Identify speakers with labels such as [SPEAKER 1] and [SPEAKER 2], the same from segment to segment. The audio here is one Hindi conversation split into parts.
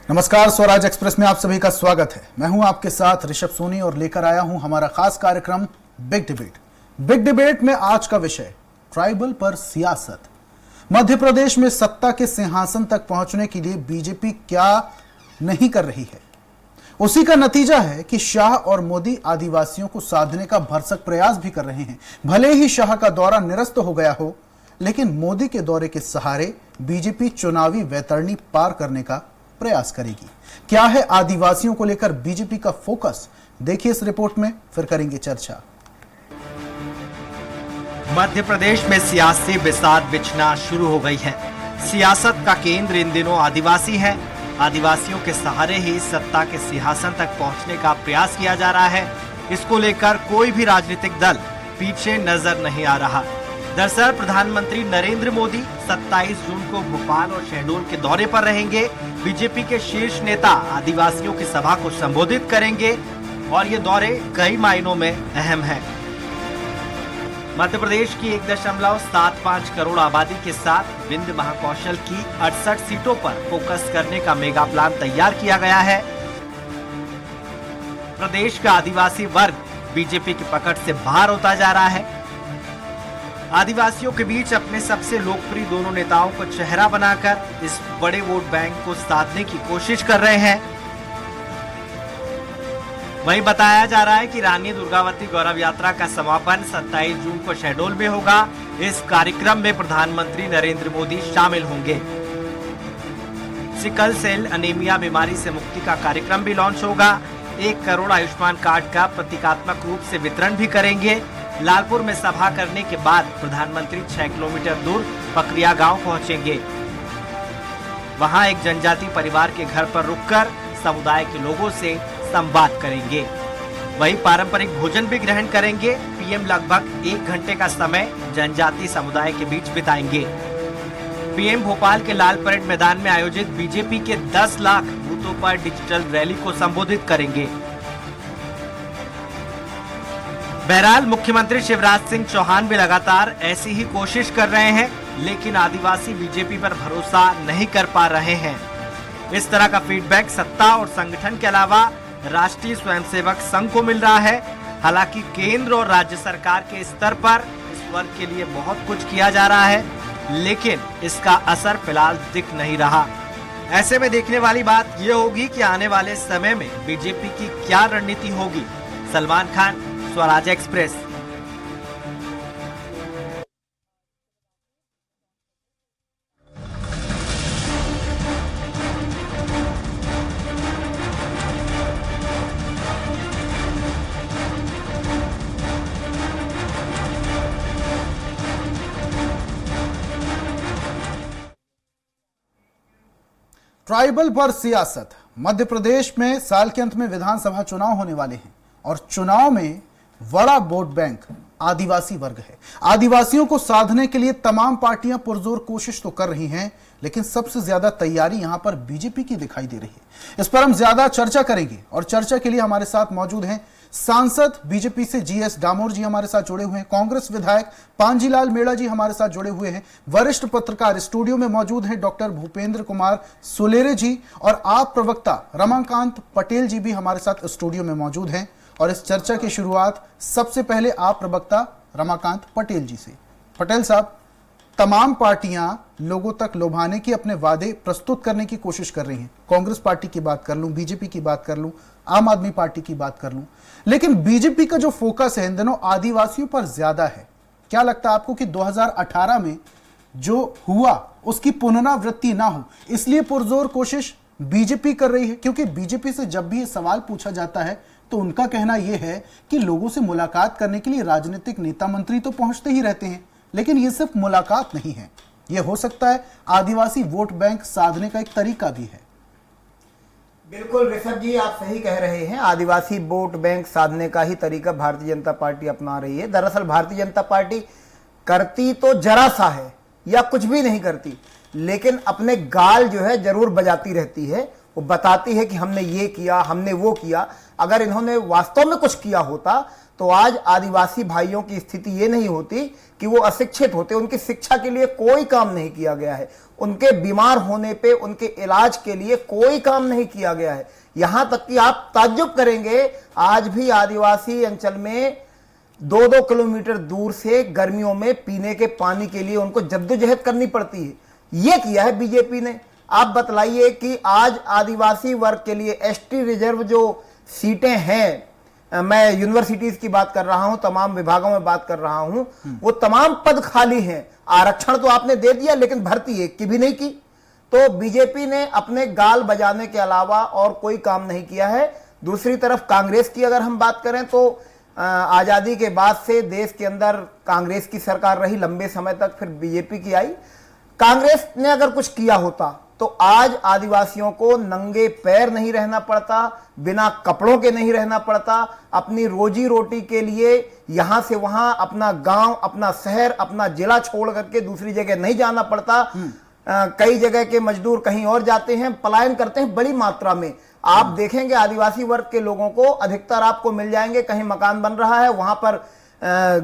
[SPEAKER 1] नमस्कार, स्वराज एक्सप्रेस में आप सभी का स्वागत है। मैं हूं आपके साथ ऋषभ सोनी और लेकर आया हूं हमारा खास कार्यक्रम बिग डिबेट। बिग डिबेट में आज का विषय ट्राइबल पर सियासत। मध्य प्रदेश में सत्ता के सिंहासन तक पहुंचने के लिए बीजेपी क्या नहीं कर रही है, उसी का नतीजा है कि शाह और मोदी आदिवासियों को साधने का भरसक प्रयास भी कर रहे हैं। भले ही शाह का दौरा निरस्त हो गया हो, लेकिन मोदी के दौरे के सहारे बीजेपी चुनावी वैतरणी पार करने का प्रयास करेगी। क्या है आदिवासियों को लेकर बीजेपी का फोकस, देखिए इस रिपोर्ट में, फिर करेंगे चर्चा।
[SPEAKER 2] मध्य प्रदेश में सियासी बिसात बिछना शुरू हो गई है। सियासत का केंद्र इन दिनों आदिवासी है। आदिवासियों के सहारे ही सत्ता के सिंहासन तक पहुंचने का प्रयास किया जा रहा है। इसको लेकर कोई भी राजनीतिक दल पीछे नजर नहीं आ रहा। दरअसल प्रधानमंत्री नरेंद्र मोदी 27 जून को भोपाल और शहडोल के दौरे पर रहेंगे। बीजेपी के शीर्ष नेता आदिवासियों की सभा को संबोधित करेंगे और ये दौरे कई मायनों में अहम है। मध्य प्रदेश की 1.75 करोड़ आबादी के साथ विंध्य महाकौशल की 68 सीटों पर फोकस करने का मेगा प्लान तैयार किया गया है। प्रदेश का आदिवासी वर्ग बीजेपी की पकड़ से बाहर होता जा रहा है। आदिवासियों के बीच अपने सबसे लोकप्रिय दोनों नेताओं को चेहरा बनाकर इस बड़े वोट बैंक को साधने की कोशिश कर रहे हैं। वहीं बताया जा रहा है कि रानी दुर्गावती गौरव यात्रा का समापन 27 जून को शहडोल में होगा। इस कार्यक्रम में प्रधानमंत्री नरेंद्र मोदी शामिल होंगे। सिकल सेल अनीमिया बीमारी से मुक्ति का कार्यक्रम भी लॉन्च होगा। 1 करोड़ आयुष्मान कार्ड का प्रतीकात्मक रूप से वितरण भी करेंगे। लालपुर में सभा करने के बाद प्रधानमंत्री 6 किलोमीटर दूर पकरिया गांव पहुंचेंगे। वहां एक जनजाति परिवार के घर पर रुककर समुदाय के लोगों से संवाद करेंगे। वहीं पारंपरिक भोजन भी ग्रहण करेंगे। पीएम लगभग 1 घंटे का समय जनजाति समुदाय के बीच बिताएंगे। पीएम भोपाल के लाल परेड मैदान में आयोजित बीजेपी के 10 लाख बूथों पर डिजिटल रैली को संबोधित करेंगे। बहरहाल मुख्यमंत्री शिवराज सिंह चौहान भी लगातार ऐसी ही कोशिश कर रहे हैं, लेकिन आदिवासी बीजेपी पर भरोसा नहीं कर पा रहे हैं। इस तरह का फीडबैक सत्ता और संगठन के अलावा राष्ट्रीय स्वयंसेवक संघ को मिल रहा है। हालांकि केंद्र और राज्य सरकार के स्तर पर इस वर्ग के लिए बहुत कुछ किया जा रहा है, लेकिन इसका असर फिलहाल दिख नहीं रहा। ऐसे में देखने वाली बात यह होगी कि आने वाले समय में बीजेपी की क्या रणनीति होगी। सलमान खान, स्वराज एक्सप्रेस।
[SPEAKER 1] ट्राइबल पर सियासत। मध्य प्रदेश में साल के अंत में विधानसभा चुनाव होने वाले हैं और चुनाव में बड़ा वोट बैंक आदिवासी वर्ग है। आदिवासियों को साधने के लिए तमाम पार्टियां पुरजोर कोशिश तो कर रही हैं, लेकिन सबसे ज्यादा तैयारी यहां पर बीजेपी की दिखाई दे रही है। इस पर हम ज्यादा चर्चा करेंगे और चर्चा के लिए हमारे साथ मौजूद हैं सांसद बीजेपी से जीएस डामोर जी हमारे साथ जुड़े हुए हैं, कांग्रेस विधायक पांजीलाल मेड़ा जी हमारे साथ जुड़े हुए हैं, वरिष्ठ पत्रकार स्टूडियो में मौजूद हैं डॉक्टर भूपेंद्र कुमार सुलेरे जी, और आप प्रवक्ता रमाकांत पटेल जी भी हमारे साथ स्टूडियो में मौजूद हैं। और इस चर्चा की शुरुआत सबसे पहले आप प्रवक्ता रमाकांत पटेल जी से। पटेल साहब, तमाम पार्टियां लोगों तक लुभाने की, अपने वादे प्रस्तुत करने की कोशिश कर रही हैं। कांग्रेस पार्टी की बात कर लूं, बीजेपी की बात कर लूं, आम आदमी पार्टी की बात कर लूं, लेकिन बीजेपी का जो फोकस है इन दिनों आदिवासियों पर ज्यादा है। क्या लगता है आपको कि 2018 में जो हुआ उसकी पुनरावृत्ति ना हो, इसलिए पुरजोर कोशिश बीजेपी कर रही है? क्योंकि बीजेपी से जब भी ये सवाल पूछा जाता है तो उनका कहना यह है कि लोगों से मुलाकात करने के लिए राजनीतिक नेता मंत्री तो पहुंचते ही रहते हैं, लेकिन ये सिर्फ मुलाकात नहीं है, यह हो सकता है आदिवासी वोट बैंक साधने का एक तरीका भी है।
[SPEAKER 3] बिल्कुल ऋषभ जी, आप सही कह रहे हैं। आदिवासी वोट बैंक साधने का ही तरीका भारतीय जनता पार्टी अपना रही है। दरअसल भारतीय जनता पार्टी करती तो जरा सा है या कुछ भी नहीं करती, लेकिन अपने गाल जो है जरूर बजाती रहती है। वो बताती है कि हमने ये किया, हमने वो किया। अगर इन्होंने वास्तव में कुछ किया होता तो आज आदिवासी भाइयों की स्थिति ये नहीं होती कि वो अशिक्षित होते। उनकी शिक्षा के लिए कोई काम नहीं किया गया है, उनके बीमार होने पे उनके इलाज के लिए कोई काम नहीं किया गया है। यहां तक कि आप ताज्जुब करेंगे, आज भी आदिवासी अंचल में 2-2 किलोमीटर दूर से गर्मियों में पीने के पानी के लिए उनको जद्दोजहद करनी पड़ती है। यह किया है बीजेपी ने। आप बतलाइए कि आज आदिवासी वर्ग के लिए एसटी रिजर्व जो सीटें हैं, मैं यूनिवर्सिटीज की बात कर रहा हूं, तमाम विभागों में बात कर रहा हूं, वो तमाम पद खाली हैं। आरक्षण तो आपने दे दिया लेकिन भर्ती एक की भी नहीं की। तो बीजेपी ने अपने गाल बजाने के अलावा और कोई काम नहीं किया है। दूसरी तरफ कांग्रेस की अगर हम बात करें तो आजादी के बाद से देश के अंदर कांग्रेस की सरकार रही लंबे समय तक, फिर बीजेपी की आई। कांग्रेस ने अगर कुछ किया होता तो आज आदिवासियों को नंगे पैर नहीं रहना पड़ता, बिना कपड़ों के नहीं रहना पड़ता, अपनी रोजी रोटी के लिए यहां से वहां अपना गांव, अपना शहर, अपना जिला छोड़ करके दूसरी जगह नहीं जाना पड़ता। कई जगह के मजदूर कहीं और जाते हैं, पलायन करते हैं बड़ी मात्रा में। आप देखेंगे आदिवासी वर्ग के लोगों को अधिकतर आपको मिल जाएंगे, कहीं मकान बन रहा है वहां पर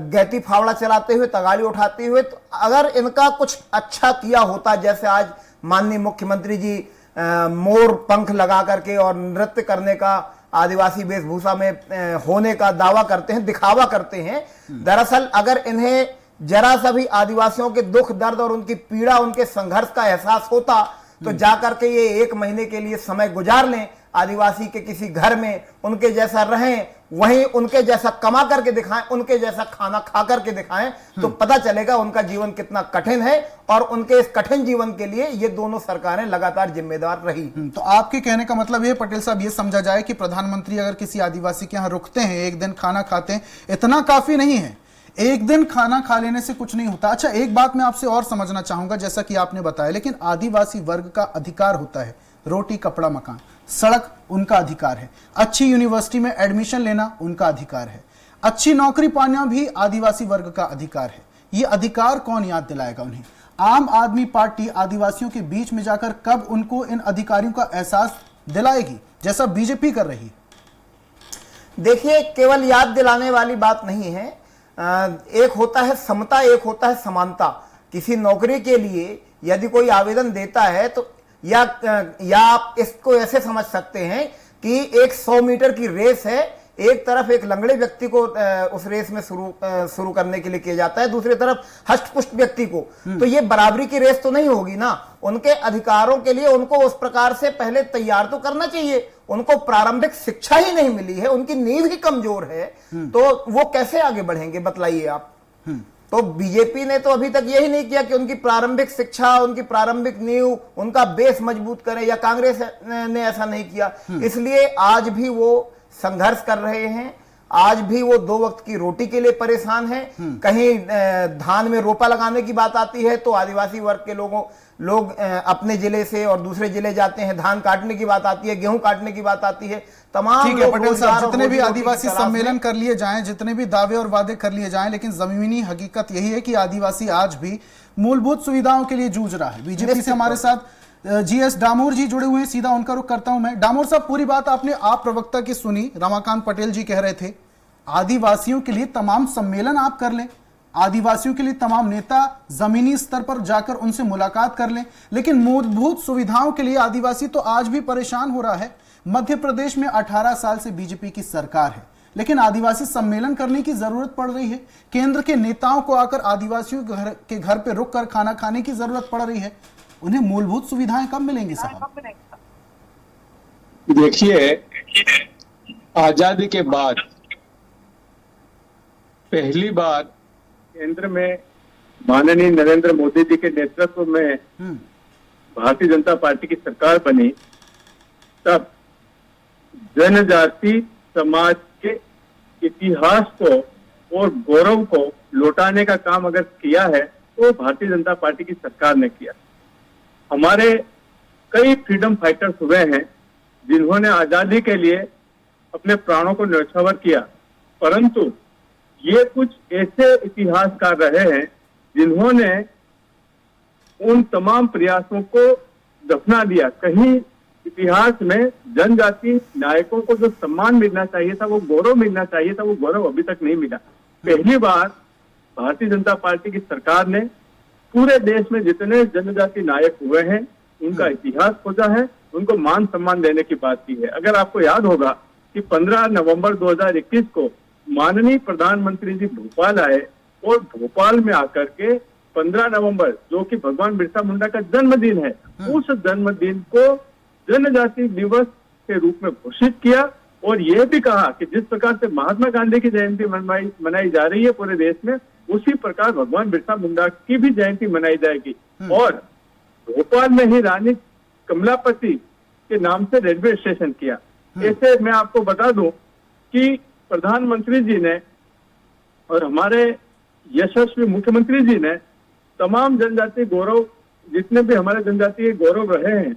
[SPEAKER 3] गैती फावड़ा चलाते हुए, तगाड़ी उठाते हुए। तो अगर इनका कुछ अच्छा किया होता, जैसे आज माननीय मुख्यमंत्री जी मोर पंख लगा करके और नृत्य करने का, आदिवासी वेशभूषा में होने का दावा करते हैं, दिखावा करते हैं। दरअसल अगर इन्हें जरा सा भी आदिवासियों के दुख दर्द और उनकी पीड़ा, उनके संघर्ष का एहसास होता तो जाकर के ये 1 महीने के लिए समय गुजार लें आदिवासी के किसी घर में, उनके जैसा रहें, वहीं उनके जैसा कमा करके दिखाएं, उनके जैसा खाना खा करके दिखाएं, तो पता चलेगा उनका जीवन कितना कठिन है। और उनके इस कठिन जीवन के लिए ये दोनों सरकारें लगातार जिम्मेदार रही।
[SPEAKER 1] तो आपके कहने का मतलब ये पटेल साहब, ये समझा जाए कि प्रधानमंत्री अगर किसी आदिवासी के यहाँ रुकते हैं, एक दिन खाना खाते हैं, इतना काफी नहीं है। एक दिन खाना खा लेने से कुछ नहीं होता। अच्छा, एक बात मैं आपसे और समझना चाहूंगा, जैसा कि आपने बताया, लेकिन आदिवासी वर्ग का अधिकार होता है रोटी, कपड़ा, मकान, सड़क उनका अधिकार है, अच्छी यूनिवर्सिटी में एडमिशन लेना उनका अधिकार है, अच्छी नौकरी पाना भी आदिवासी वर्ग का अधिकार है। ये अधिकार कौन याद दिलाएगा उन्हें? आम आदमी पार्टी आदिवासियों के बीच में जाकर कब उनको इन अधिकारियों का एहसास दिलाएगी, जैसा बीजेपी कर रही है?
[SPEAKER 3] देखिए, केवल याद दिलाने वाली बात नहीं है। एक होता है समता, एक होता है समानता। किसी नौकरी के लिए यदि कोई आवेदन देता है तो या आप इसको ऐसे समझ सकते हैं कि एक 100 मीटर की रेस है, एक तरफ एक लंगड़े व्यक्ति को उस रेस में शुरू करने के लिए किया जाता है, दूसरी तरफ हष्ट-पुष्ट व्यक्ति को। तो ये बराबरी की रेस तो नहीं होगी ना। उनके अधिकारों के लिए उनको उस प्रकार से पहले तैयार तो करना चाहिए। उनको प्रारंभिक शिक्षा ही नहीं मिली है, उनकी नींव ही कमजोर है, तो वो कैसे आगे बढ़ेंगे बताइए आप। तो बीजेपी ने तो अभी तक यही नहीं किया कि उनकी प्रारंभिक शिक्षा, उनकी प्रारंभिक नींव, उनका बेस मजबूत करें, या कांग्रेस ने ऐसा नहीं किया। इसलिए आज भी वो संघर्ष कर रहे हैं, आज भी वो 2 वक्त की रोटी के लिए परेशान है। कहीं धान में रोपा लगाने की बात आती है तो आदिवासी वर्ग के लोग अपने जिले से और दूसरे जिले जाते हैं, धान काटने की बात आती है, गेहूं काटने की बात आती है। तमाम
[SPEAKER 1] ठीक है पटेल साहब, जितने भी आदिवासी सम्मेलन कर लिए जाएं, जितने भी दावे और वादे कर लिए जाएं, लेकिन जमीनी हकीकत यही है कि आदिवासी आज भी मूलभूत सुविधाओं के लिए जूझ रहा है। बीजेपी से हमारे साथ जीएस डामोर जी जुड़े हुए हैं, सीधा उनका रुख करता हूं मैं। डामोर साहब, पूरी बात आपने आप प्रवक्ता की सुनी। रमाकांत पटेल जी कह रहे थे आदिवासियों के लिए तमाम सम्मेलन आप कर लें, आदिवासियों के लिए तमाम नेता जमीनी स्तर पर जाकर उनसे मुलाकात कर लें, लेकिन मूलभूत सुविधाओं के लिए आदिवासी तो आज भी परेशान हो रहा है। मध्य प्रदेश में 18 साल से बीजेपी की सरकार है, लेकिन आदिवासी सम्मेलन करने की जरूरत पड़ रही है। केंद्र के नेताओं को आकर आदिवासियों के घर पे रुक कर खाना खाने की जरूरत पड़ रही है। उन्हें मूलभूत सुविधाएं कब मिलेंगी साहब?
[SPEAKER 4] देखिए, आजादी के बाद पहली बार केंद्र में माननीय नरेंद्र मोदी जी के नेतृत्व में भारतीय जनता पार्टी की सरकार बनी, तब जनजाति समाज के इतिहास को और गौरव को लौटाने का काम अगर किया है तो भारतीय जनता पार्टी की सरकार ने किया। हमारे कई फ्रीडम फाइटर्स हुए हैं जिन्होंने आजादी के लिए अपने प्राणों को न्यौछावर किया, परंतु ये कुछ ऐसे इतिहासकार रहे हैं जिन्होंने उन तमाम प्रयासों को दफना दिया। कहीं इतिहास में जनजाति नायकों को जो सम्मान मिलना चाहिए था, वो गौरव मिलना चाहिए था, वो गौरव अभी तक नहीं मिला। पहली बार भारतीय जनता पार्टी की सरकार ने पूरे देश में जितने जनजाति नायक हुए हैं उनका इतिहास खोजा है, उनको मान सम्मान देने की बात की है। अगर आपको याद होगा कि 15 नवंबर 2021 को माननीय प्रधानमंत्री जी भोपाल आए और भोपाल में आकर के 15 नवंबर जो कि भगवान बिरसा मुंडा का जन्मदिन है, उस जन्मदिन को जनजाति दिवस के रूप में घोषित किया और यह भी कहा कि जिस प्रकार से महात्मा गांधी की जयंती मनाई जा रही है पूरे देश में, उसी प्रकार भगवान बिरसा मुंडा की भी जयंती मनाई जाएगी। और भोपाल में ही रानी कमलापति के नाम से रेलवे स्टेशन किया। ऐसे मैं आपको बता दूं कि प्रधानमंत्री जी ने और हमारे यशस्वी मुख्यमंत्री जी ने तमाम जनजातीय गौरव, जितने भी हमारे जनजातीय गौरव रहे हैं,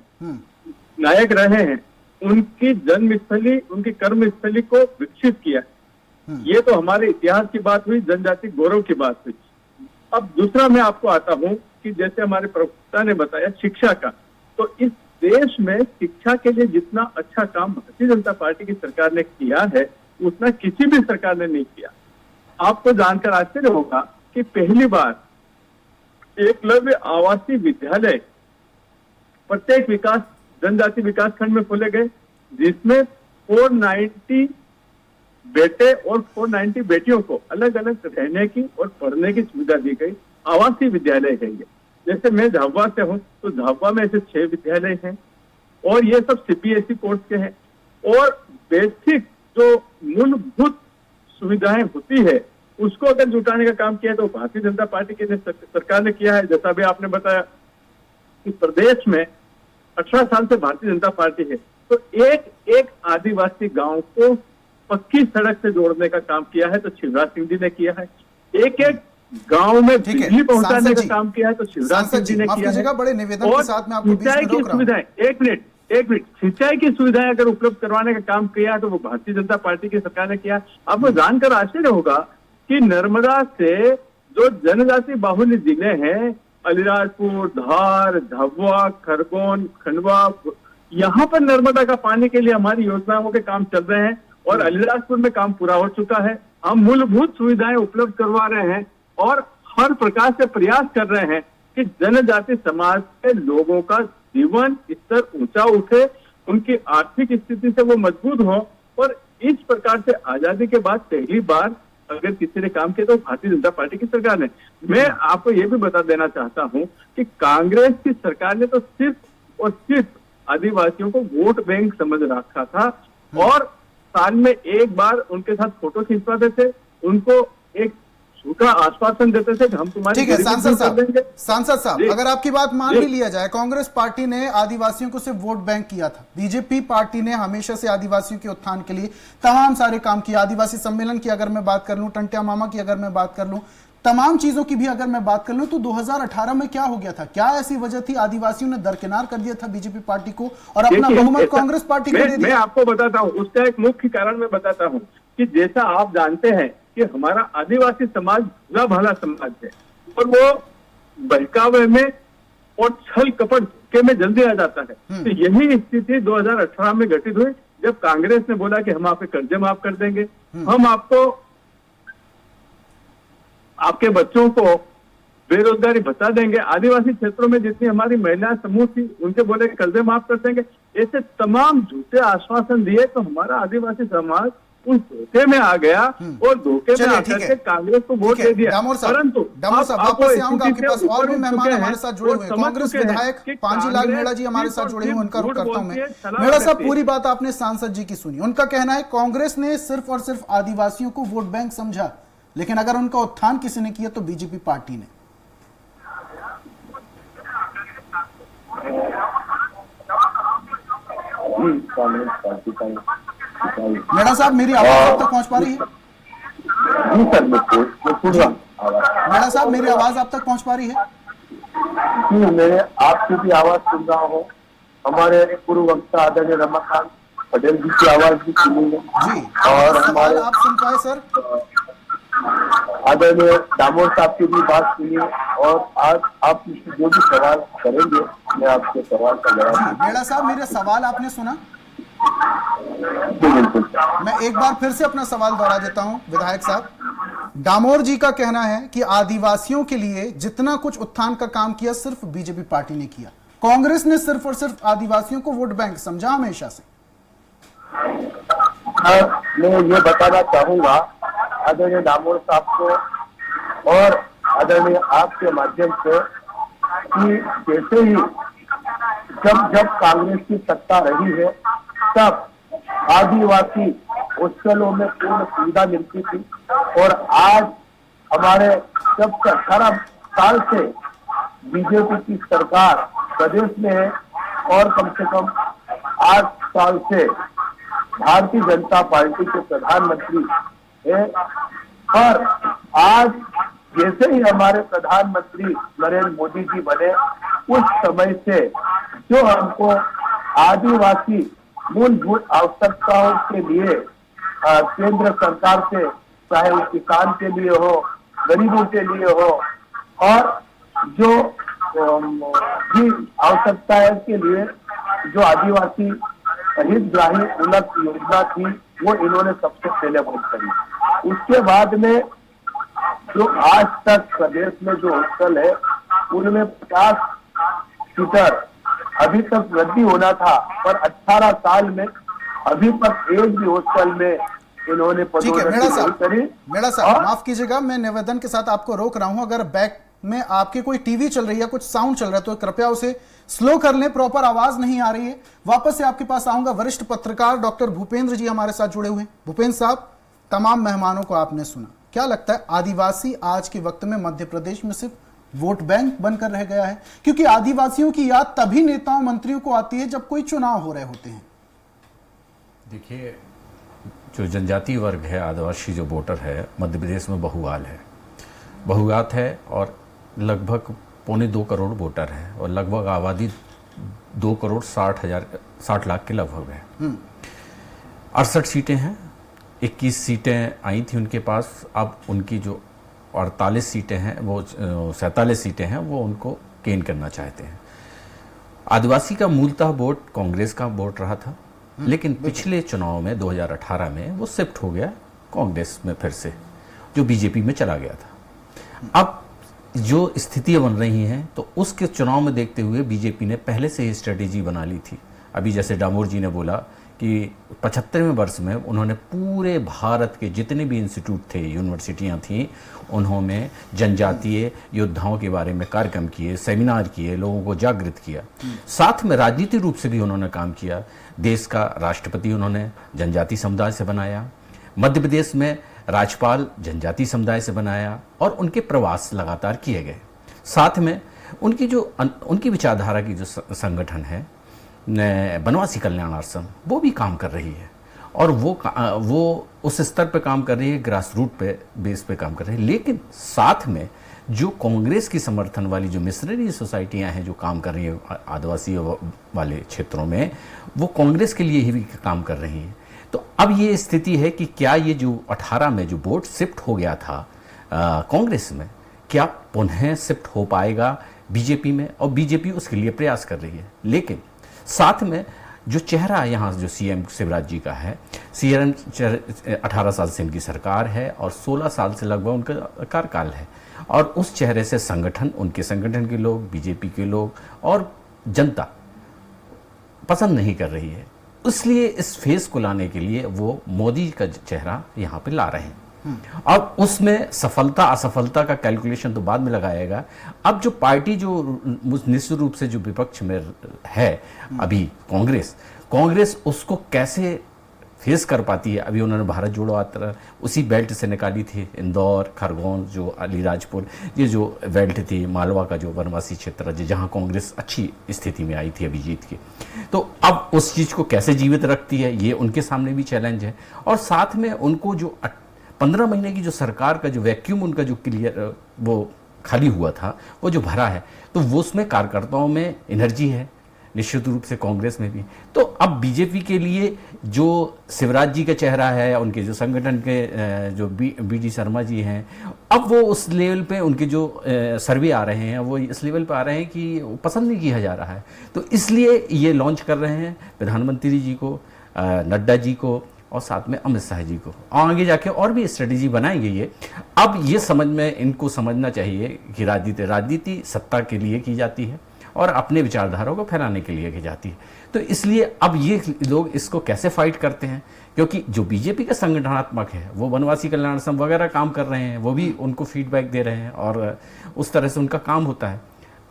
[SPEAKER 4] नायक रहे हैं, उनकी जन्मस्थली, उनकी कर्मस्थली को विकसित किया। ये तो हमारे इतिहास की बात हुई, जनजातीय गौरव की बात हुई। अब दूसरा मैं आपको आता हूं कि जैसे हमारे प्रवक्ता ने बताया शिक्षा का, तो इस देश में शिक्षा के लिए जितना अच्छा काम भारतीय जनता पार्टी की सरकार ने किया है, उतना किसी भी सरकार ने नहीं किया। आपको जानकर आश्चर्य होगा कि पहली बार एकलव्य आवासीय विद्यालय प्रत्येक जनजाति विकास खंड में खोले गए, जिसमें 490 बेटे और 490 बेटियों को अलग अलग रहने की और पढ़ने की सुविधा दी गई। आवासीय विद्यालय है ये। जैसे मैं झाबुआ से हूं, तो झाबुआ में ऐसे 6 विद्यालय हैं और ये सब सीबीएसई कोर्स के हैं। और बेसिक जो मूलभूत सुविधाएं होती है, उसको अगर जुटाने का काम किया है तो भारतीय जनता पार्टी की सरकार ने किया है। जैसा भी आपने बताया कि प्रदेश में 18 साल से भारतीय जनता पार्टी है, तो एक आदिवासी गांव को पक्की सड़क से जोड़ने का काम किया है तो शिवराज सिंह जी ने किया है। एक गांव में बिजली पहुंचाने का काम किया है तो शिवराज सिंह जी ने किया है।
[SPEAKER 1] बड़े निवेदन के साथ में आपको
[SPEAKER 4] सिंचाई की सुविधाएं, एक मिनट, सिंचाई की सुविधाएं अगर उपलब्ध करवाने का काम किया है तो वो भारतीय जनता पार्टी की सरकार ने किया। आपको जानकर आश्चर्य होगा कि नर्मदा से जो जनजाति बाहुल्य जिले हैं, अलीराजपुर, धार, झाबुआ, खरगोन, खंडवा, यहाँ पर नर्मदा का पानी के लिए हमारी योजनाओं के काम चल रहे हैं और अलीराजपुर में काम पूरा हो चुका है। हम मूलभूत सुविधाएं उपलब्ध करवा रहे हैं और हर प्रकार से प्रयास कर रहे हैं कि जनजाति समाज के लोगों का जीवन स्तर ऊंचा उठे, उनकी आर्थिक स्थिति से वो मजबूत हो। और इस प्रकार से आजादी के बाद पहली बार अगर किसी ने काम किया तो भारतीय जनता पार्टी की सरकार ने। मैं आपको ये भी बता देना चाहता हूं कि कांग्रेस की सरकार ने तो सिर्फ और सिर्फ आदिवासियों को वोट बैंक समझ रखा था और साल में एक बार उनके साथ फोटो खिंचवाते थे, उनको एक झूठा आश्वासन देते थे कि हम तुम्हारी।
[SPEAKER 1] ठीक है सांसद साहब, अगर आपकी बात मान भी लिया जाए, कांग्रेस पार्टी ने आदिवासियों को सिर्फ वोट बैंक किया था, बीजेपी पार्टी ने हमेशा से आदिवासियों के उत्थान के लिए तमाम सारे काम किए। आदिवासी सम्मेलन की अगर मैं बात कर लूं, टंट्या मामा की अगर मैं बात कर लूं, तमाम चीजों की भी अगर मैं बात कर लूं, तो 2018 में क्या हो गया था? क्या ऐसी वजह थी? आदिवासियों ने दरकिनार कर दिया था बीजेपी पार्टी को और अपना बहुमत कांग्रेस पार्टी को दे दिया।
[SPEAKER 4] मैं आपको बताता हूं, उसका एक मुख्य कारण मैं बताता हूं कि जैसा आप जानते हैं कि हमारा आदिवासी समाज भला भाला समाज है और वो बहकावे में और छल कपट के में जल्दी आ जाता है। तो यही स्थिति 2018 में घटित हुई जब कांग्रेस ने बोला कि हम आपके कर्जे माफ कर देंगे, हम आपको आपके बच्चों को बेरोजगारी भत्ता देंगे, आदिवासी क्षेत्रों में जितनी हमारी महिला समूह थी उनके बोले कर्जे माफ कर देंगे। ऐसे तमाम झूठे आश्वासन दिए तो हमारा आदिवासी समाज उस धोखे में आ गया और धोखे में आकर के कांग्रेस को वोट दे दिया।
[SPEAKER 1] परंतु वापस से आऊंगा आपके पास, और भी मेहमान हमारे साथ जुड़े हुए, कांग्रेस विधायक पांजीलाल मेड़ा जी हमारे साथ जुड़े हुए, उनका रुख करता हूं मैं। मेड़ा साहब, पूरी बात आपने सांसद जी की सुनी। उनका कहना है कांग्रेस ने सिर्फ और सिर्फ आदिवासियों को वोट बैंक समझा, लेकिन अगर उनका उत्थान किसी ने किया तो बीजेपी पार्टी ने। मेड़ा साहब, मेरी आवाज आप तक पहुंच पा रही है? मेड़ा साहब, मेरी आवाज आप तक पहुंच पा रही है?
[SPEAKER 5] मैं आपकी भी आवाज सुन रहा हूँ, हमारे पूर्व वक्ता आदरणीय रमाकांत पटेल जी की आवाज भी सुनी है
[SPEAKER 1] जी।
[SPEAKER 5] और हमारे
[SPEAKER 1] आप सुन पाए सर?
[SPEAKER 5] आदरणीय दामोदर साहब की भी बात सुनी और आज आप मुझसे जो भी सवाल करेंगे मैं आपके सवाल का जवाब दूंगा।
[SPEAKER 1] बेड़ा साहब, मेरे सवाल आपने सुना?
[SPEAKER 5] जी बिल्कुल।
[SPEAKER 1] मैं एक बार फिर से अपना सवाल दोहरा देता हूं विधायक साहब। डामोर जी का कहना है कि आदिवासियों के लिए जितना कुछ उत्थान का काम किया सिर्फ बीजेपी पार्टी ने किया, कांग्रेस ने सिर्फ और सिर्फ आदिवासियों को वोट बैंक समझा हमेशा से।
[SPEAKER 5] मैं ये बताना चाहूंगा आदरणीय दामोदर साहब को और आदरणीय आपके माध्यम से कि जैसे ही जब कांग्रेस की सत्ता रही है तब आदिवासी हॉस्टलों में पूर्ण सुविधा मिलती थी और आज हमारे जब से 18 साल से बीजेपी की सरकार प्रदेश में है और कम से कम 8 साल से भारतीय जनता पार्टी के प्रधानमंत्री है। पर आज जैसे ही हमारे प्रधानमंत्री नरेंद्र मोदी जी बने उस समय से जो हमको आदिवासी मूलभूत आवश्यकताओं के लिए केंद्र सरकार से, चाहे वो किसान के लिए हो, गरीबों के लिए हो और जो भी आवश्यकता है के लिए जो आदिवासी हितग्राही उन्नत योजना थी वो इन्होंने सबसे पहले बंद करी। उसके बाद में जो आज तक प्रदेश में जो हॉस्टल है उनमें 50 सीटर अभी तक वृद्धि होना था, पर 18 साल में अभी तक एक भी हॉस्टल में इन्होंने
[SPEAKER 1] ठीक है
[SPEAKER 5] पदोन्नति नहीं करी।
[SPEAKER 1] मेड़ा साहब माफ कीजिएगा, मैं निवेदन के साथ आपको रोक रहा हूं। अगर बैक में आपके कोई टीवी चल रही है, कुछ साउंड चल रहा है तो कृपया उसे स्लो कर लें, प्रॉपर आवाज नहीं आ रही है। वापस से आपके पास आऊंगा। वरिष्ठ पत्रकार डॉक्टर भूपेंद्र जी हमारे साथ जुड़े हुए हैं। भूपेंद्र साहब, तमाम मेहमानों को आपने सुना, क्या लगता है आदिवासी आज के वक्त में मध्य प्रदेश में सिर्फ वोट बैंक बनकर रह गया है? क्योंकि आदिवासियों की याद तभी नेताओं मंत्रियों को आती है जब कोई चुनाव हो रहे होते हैं।
[SPEAKER 6] देखिए, जो जनजातीय वर्ग है, आदिवासी जो वोटर है मध्य प्रदेश में बहुआत है और लगभग 1.25 करोड़ वोटर है और लगभग आबादी 2,60 लाख के लगभग है। 68 सीटें हैं, 21 सीटें आई थी उनके पास, अब उनकी जो 48 सीटें हैं वो 47 सीटें हैं वो उनको गेन करना चाहते हैं। आदिवासी का मूलतः वोट कांग्रेस का वोट रहा था, लेकिन पिछले चुनाव में 2018 में वो शिफ्ट हो गया कांग्रेस में फिर से, जो बीजेपी में चला गया था। अब जो स्थितियां बन रही हैं तो उसके चुनाव में देखते हुए बीजेपी ने पहले से ही स्ट्रेटेजी बना ली थी। अभी जैसे डामोर जी ने बोला कि 75वें वर्ष में उन्होंने पूरे भारत के जितने भी इंस्टीट्यूट थे, यूनिवर्सिटियां थीं, उन्होंने जनजातीय योद्धाओं के बारे में कार्यक्रम किए, सेमिनार किए, लोगों को जागृत किया। साथ में राजनीतिक रूप से भी उन्होंने काम किया। देश का राष्ट्रपति उन्होंने जनजाति समुदाय से बनाया, मध्य प्रदेश में राज्यपाल जनजाति समुदाय से बनाया और उनके प्रवास लगातार किए गए। साथ में उनकी विचारधारा की जो संगठन है बनवासी कल्याण आश्रम, वो भी काम कर रही है और वो उस स्तर पे काम कर रही है, ग्रास रूट पे बेस पे काम कर रही है। लेकिन साथ में जो कांग्रेस की समर्थन वाली जो मिशनरी सोसाइटियां हैं जो काम कर रही है आदिवासी वाले क्षेत्रों में, वो कांग्रेस के लिए ही काम कर रही हैं। तो अब ये स्थिति है कि क्या ये जो 18 में जो वोट शिफ्ट हो गया था कांग्रेस में, क्या पुनः शिफ्ट हो पाएगा बीजेपी में? और बीजेपी उसके लिए प्रयास कर रही है। लेकिन साथ में जो चेहरा यहाँ जो सीएम शिवराज जी का है, सीएम 18 साल से इनकी सरकार है और 16 साल से लगभग उनका कार्यकाल है, और उस चेहरे से संगठन, उनके संगठन के लोग, बीजेपी के लोग और जनता पसंद नहीं कर रही है। इसलिए इस फेस को लाने के लिए वो मोदी का चेहरा यहाँ पे ला रहे हैं। अब उसमें सफलता असफलता का कैलकुलेशन तो बाद में लगाएगा। अब जो पार्टी जो निश्चित रूप से जो विपक्ष में है अभी कांग्रेस उसको कैसे फेस कर पाती है। अभी उन्होंने भारत जोड़ो यात्रा उसी बेल्ट से निकाली थी, इंदौर, खरगोन, जो अलीराजपुर, ये जो बेल्ट थी, मालवा का जो वनवासी क्षेत्र जहाँ कांग्रेस अच्छी स्थिति में आई थी अभी जीत के, तो अब उस चीज़ को कैसे जीवित रखती है, ये उनके सामने भी चैलेंज है। और साथ में उनको जो 15 महीने की जो सरकार का जो वैक्यूम उनका जो क्लियर वो खाली हुआ था, वो जो भरा है, तो वो उसमें कार्यकर्ताओं में एनर्जी है, निश्चित रूप से कांग्रेस में भी। तो अब बीजेपी के लिए जो शिवराज जी का चेहरा है, उनके जो संगठन के जो बी.डी. शर्मा जी हैं, अब वो उस लेवल पे उनके जो सर्वे आ रहे हैं वो इस लेवल पे आ रहे हैं कि पसंद नहीं किया जा रहा है। तो इसलिए ये लॉन्च कर रहे हैं प्रधानमंत्री जी को, नड्डा जी को और साथ में अमित शाह जी को। आगे जाके और भी स्ट्रेटेजी बनाएंगे ये। अब ये इनको समझना चाहिए कि राजनीति सत्ता के लिए की जाती है और अपने विचारधाराओं को फैलाने के लिए की जाती है। तो इसलिए अब ये लोग इसको कैसे फाइट करते हैं, क्योंकि जो बीजेपी का संगठनात्मक है वो वनवासी कल्याण संघ वगैरह काम कर रहे हैं, वो भी उनको फीडबैक दे रहे हैं और उस तरह से उनका काम होता है।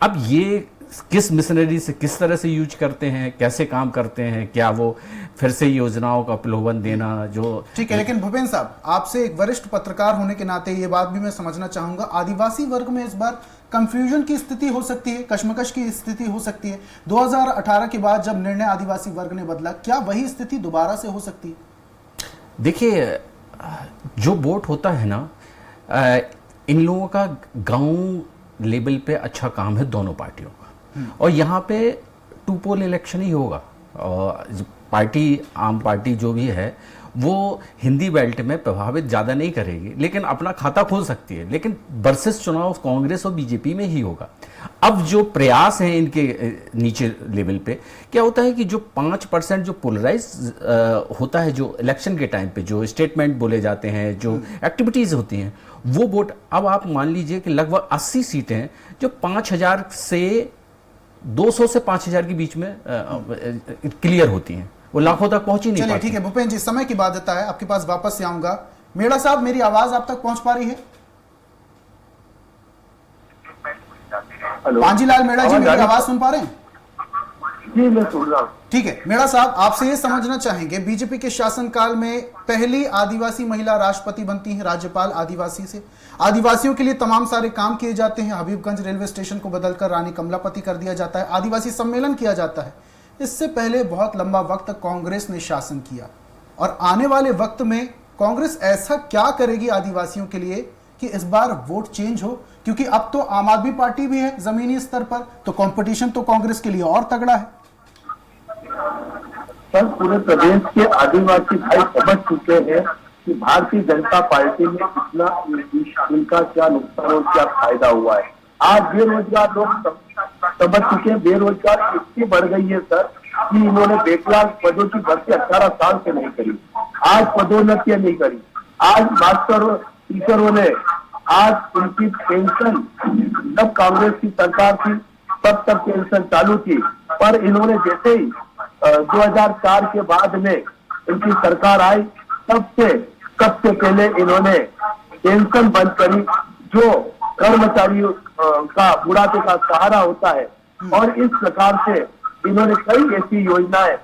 [SPEAKER 6] अब ये किस मिशनरी से किस तरह से यूज करते हैं, कैसे काम करते हैं, क्या वो फिर से योजनाओं का प्रलोभन देना जो
[SPEAKER 1] ठीक है। लेकिन भूपेंद्र साहब, आपसे एक वरिष्ठ पत्रकार होने के नाते ये बात भी मैं समझना चाहूंगा, आदिवासी वर्ग में इस बार कंफ्यूजन की स्थिति हो सकती है, कश्मकश की स्थिति हो सकती है। 2018 के बाद जब निर्णय आदिवासी वर्ग ने बदला, क्या वही स्थिति दोबारा से हो सकती है?
[SPEAKER 6] देखिए, जो वोट होता है ना, इन लोगों का गांव लेवल पे अच्छा काम है दोनों पार्टियों का, और यहाँ पे टू पोल इलेक्शन ही होगा। और पार्टी, आम पार्टी जो भी है वो हिंदी बेल्ट में प्रभावित ज़्यादा नहीं करेगी, लेकिन अपना खाता खोल सकती है, लेकिन वर्सेस चुनाव कांग्रेस और बीजेपी में ही होगा। अब जो प्रयास हैं इनके नीचे लेवल पे, क्या होता है कि जो 5% जो पोलराइज होता है, जो इलेक्शन के टाइम पे जो स्टेटमेंट बोले जाते हैं, जो एक्टिविटीज़ होती हैं, वो वोट अब आप मान लीजिए कि लगभग 80 सीटें जो 5000 से 200 से 5000 के बीच में क्लियर होती हैं, वो लाखों तक पहुंच ही नहीं पाती।
[SPEAKER 1] ठीक है भूपेंद्र जी, समय की बाध्यता है, आपके पास वापस से आऊंगा। मेड़ा साहब, मेरी आवाज आप तक पहुंच पा रही है? पांजीलाल मेड़ा जी, मेरी आवाज सुन पा रहे हैं?
[SPEAKER 5] जी, मैं सुन रहा हूं।
[SPEAKER 1] ठीक है मेड़ा साहब, आपसे ये समझना चाहेंगे, बीजेपी के शासनकाल में पहली आदिवासी महिला राष्ट्रपति बनती हैं, राज्यपाल आदिवासी से। आदिवासियों के लिए तमाम सारे काम किए जाते हैं, हबीबगंज रेलवे स्टेशन को बदलकर रानी कमलापति कर दिया जाता है, आदिवासी सम्मेलन किया जाता है। इससे पहले बहुत लंबा वक्त कांग्रेस ने शासन किया, और आने वाले वक्त में कांग्रेस ऐसा क्या करेगी आदिवासियों के लिए कि इस बार वोट चेंज हो? क्योंकि अब तो आम आदमी पार्टी भी है जमीनी स्तर पर, तो कंपटीशन तो कांग्रेस के लिए और तगड़ा है।
[SPEAKER 5] सर, पूरे प्रदेश के आदिवासी भाई समझ चुके हैं कि भारतीय जनता पार्टी में कितना इनका क्या नुकसान और क्या फायदा हुआ है। आज बेरोजगार लोग समझ चुके हैं, बेरोजगारी इतनी बढ़ गई है सर कि इन्होंने बेकलाल पदों की भर्ती 18 साल से नहीं करी, आज पदोन्नतियां नहीं करी। आज मास्टर टीचरों ने, आज उनकी पेंशन, जब कांग्रेस की सरकार थी तब पेंशन चालू थी, पर इन्होंने जैसे ही 2004 के बाद में इनकी सरकार आई, सबसे पहले इन्होंने पेंशन बंद करी, जो कर्मचारियों का बुढ़ापे का सहारा होता है, और इस प्रकार से इन्होंने कई ऐसी योजनाएं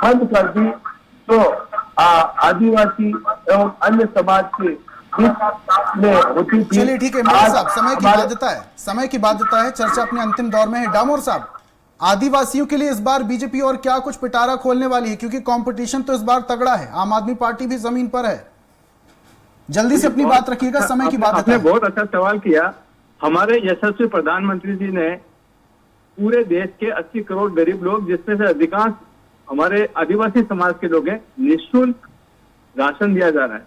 [SPEAKER 5] बंद कर दी जो आदिवासी एवं अन्य समाज के में होती थी।
[SPEAKER 1] चलिए ठीक है मेड़ा साहब, समय की बाध्यता है, चर्चा अपने अंतिम दौर में है। डामोर साहब, आदिवासियों के लिए इस बार बीजेपी और क्या कुछ पिटारा खोलने वाली है, क्योंकि कंपटीशन तो इस बार तगड़ा है, आम आदमी पार्टी भी जमीन पर है। जल्दी से अपनी बात रखिएगा, समय की बात।
[SPEAKER 4] आपने बहुत अच्छा सवाल किया। हमारे यशस्वी प्रधानमंत्री जी ने पूरे देश के 80 करोड़ गरीब लोग, जिसमें से अधिकांश हमारे आदिवासी समाज के लोग हैं, निःशुल्क राशन दिया जा रहा है।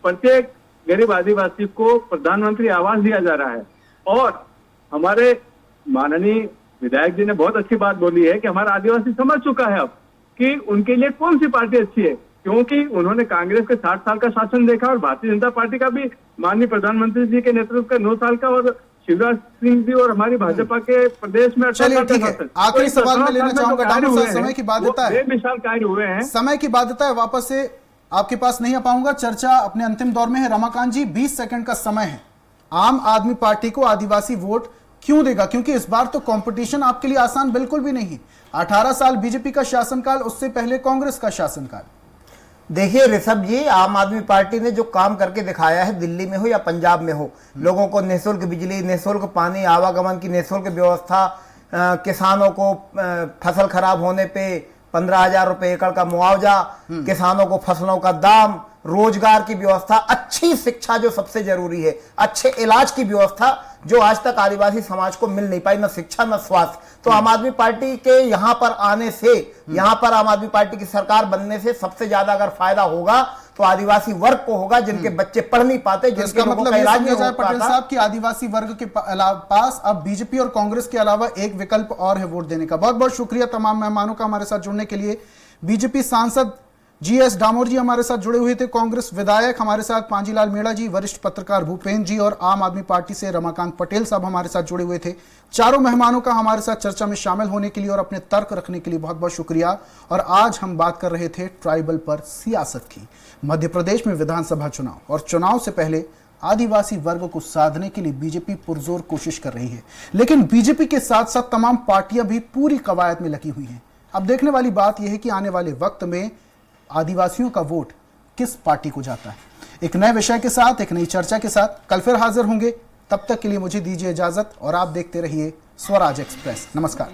[SPEAKER 4] प्रत्येक गरीब आदिवासी को प्रधानमंत्री आवास दिया जा रहा है। और हमारे माननीय विधायक जी ने बहुत अच्छी बात बोली है कि हमारा आदिवासी समझ चुका है अब कि उनके लिए कौन सी पार्टी अच्छी है, क्योंकि उन्होंने कांग्रेस के 60 साल का शासन देखा और भारतीय जनता पार्टी का भी माननीय प्रधानमंत्री जी के नेतृत्व का 9 साल का, और शिवराज सिंह जी और हमारी भाजपा के प्रदेश में 18 साल।
[SPEAKER 1] आखिरी सवाल में लेना चाहूंगा डामोर साहब, समय की बाध्यता है,
[SPEAKER 4] बेमिसाल कार्य हुए हैं,
[SPEAKER 1] समय की बाध्यता है, वापस से आपके पास नहीं आ पाऊंगा। चर्चा अपने अंतिम दौर में है। रमाकांत जी, 20 सेकंड का समय है। आम आदमी पार्टी को आदिवासी वोट क्यों देगा? क्योंकि इस बार तो कंपटीशन आपके लिए आसान बिल्कुल भी नहीं। 18 साल बीजेपी का शासनकाल, उससे पहले कांग्रेस का शासनकाल।
[SPEAKER 3] देखिए ऋषभ जी, आम आदमी पार्टी ने जो काम करके दिखाया है, दिल्ली में हो या पंजाब में हो, लोगों को निःशुल्क बिजली, निःशुल्क पानी, आवागमन की निःशुल्क व्यवस्था, किसानों को फसल खराब होने पे 15,000 रुपए एकड़ का मुआवजा, किसानों को फसलों का दाम, रोजगार की व्यवस्था, अच्छी शिक्षा जो सबसे जरूरी है, अच्छे इलाज की व्यवस्था जो आज तक आदिवासी समाज को मिल नहीं पाई, न शिक्षा न स्वास्थ्य। तो आम आदमी पार्टी के यहां पर आने से, यहां पर आम आदमी पार्टी की सरकार बनने से सबसे ज्यादा अगर फायदा होगा तो आदिवासी वर्ग को होगा, जिनके बच्चे पढ़ नहीं पाते, जिनके लोगों
[SPEAKER 1] मतलब
[SPEAKER 3] का
[SPEAKER 1] ये
[SPEAKER 3] इलाज
[SPEAKER 1] समझा
[SPEAKER 3] नहीं
[SPEAKER 1] जाए
[SPEAKER 3] हो
[SPEAKER 1] पटेल
[SPEAKER 3] पाता।
[SPEAKER 1] साहब कि आदिवासी वर्ग के पास अब बीजेपी और कांग्रेस के अलावा एक विकल्प और है वोट देने का। बहुत बहुत शुक्रिया तमाम मेहमानों का हमारे साथ जुड़ने के लिए। बीजेपी सांसद जीएस डामोर जी हमारे साथ जुड़े हुए थे, कांग्रेस विधायक हमारे साथ पांजीलाल मेड़ा जी, वरिष्ठ पत्रकार भूपेंद्र जी और आम आदमी पार्टी से रमाकांत पटेल साहब हमारे साथ जुड़े हुए थे। चारों मेहमानों का हमारे साथ चर्चा में शामिल होने के लिए और अपने तर्क रखने के लिए बहुत बहुत शुक्रिया। और आज हम बात कर रहे थे ट्राइबल पर सियासत की। मध्य प्रदेश में विधानसभा चुनाव और चुनाव से पहले आदिवासी वर्ग को साधने के लिए बीजेपी पुरजोर कोशिश कर रही है, लेकिन बीजेपी के साथ साथ तमाम पार्टियां भी पूरी कवायद में लगी हुई हैं। अब देखने वाली बात यह है कि आने वाले वक्त में आदिवासियों का वोट किस पार्टी को जाता है। एक नए विषय के साथ, एक नई चर्चा के साथ कल फिर हाजिर होंगे। तब तक के लिए मुझे दीजिए इजाजत और आप देखते रहिए स्वराज एक्सप्रेस। नमस्कार।